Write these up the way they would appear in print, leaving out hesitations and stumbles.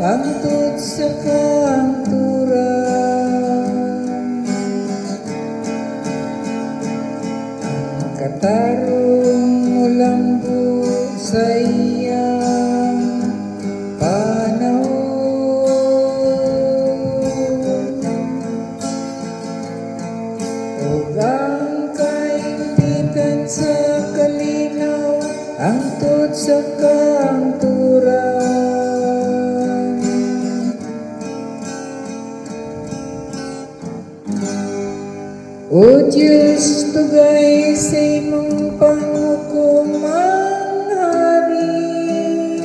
hangtod sa kanturan. Ang katarong mulambo sa iyang panahon, ug ang kaimpitan sa kalinaw hangtod sa kanturan. O Diyos, tugay sa imong panghukumang hari,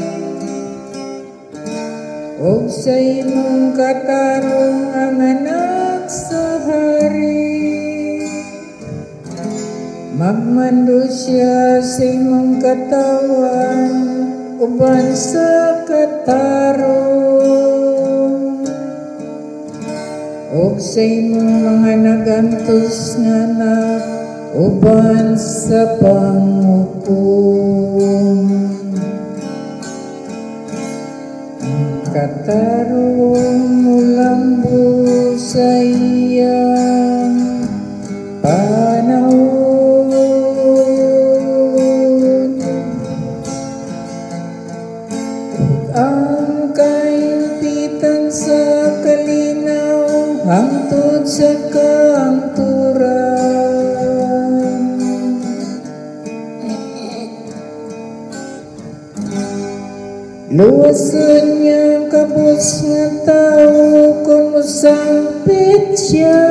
o sa imong katarong ang anak sa hari. Magmando siya sa imong katawan, uban sa katarong, o sa imong mga nagantos nga anak, uban sa panghukom. Ang katarong mulambo sa iyang panahon, ang kaimpitan sa kalinaw hangtod sa kanturan. Luwason niya kabus nga tao kung musangpit siya,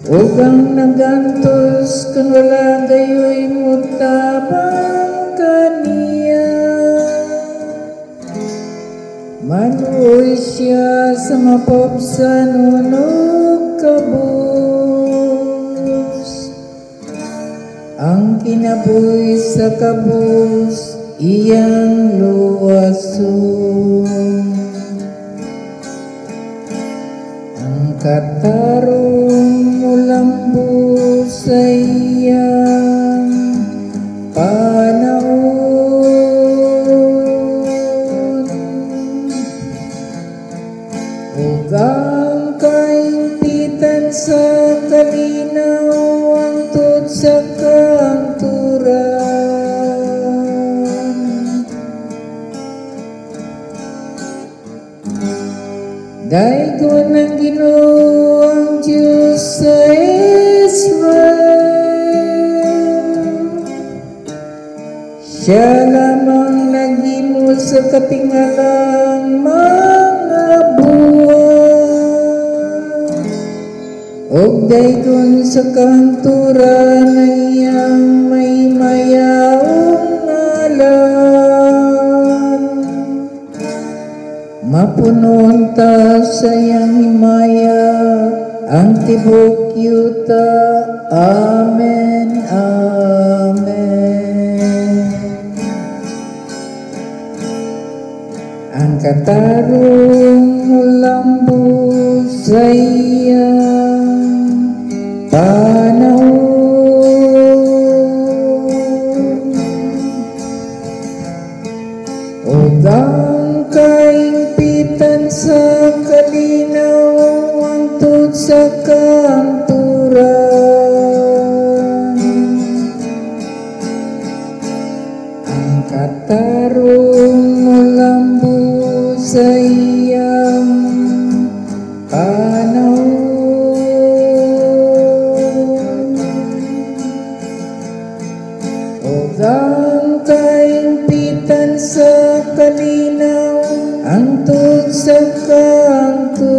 ug ang nagantos kung wala gayoy mutabang kaniya. Manuoy siya sa mapapsan unog kabus, ang kinabuhi sa kabus iyang luwason. Ang katarong mulambo sa iyang panahon, ug ang kaimpitan sa kalinaw hangtod sa kanturan. Daigon ang Ginoo ang Diyos sa Israel, siya lamang naghimo sa katingalang mga buwan, ug daigon sa kanturan na iyang may mayaong ngalan. Mapunon ta sa iyang himaya ang tibok yuta. Amen, amen. Ang katarong mulambo sa iyang panahon, ug ang kaimpitan sa kalinaw hangtod sa kanturan. Ang katarong mulambo sa iyang panahon, ug ang kaimpitan sa kalinaw hangtod sa kanturan.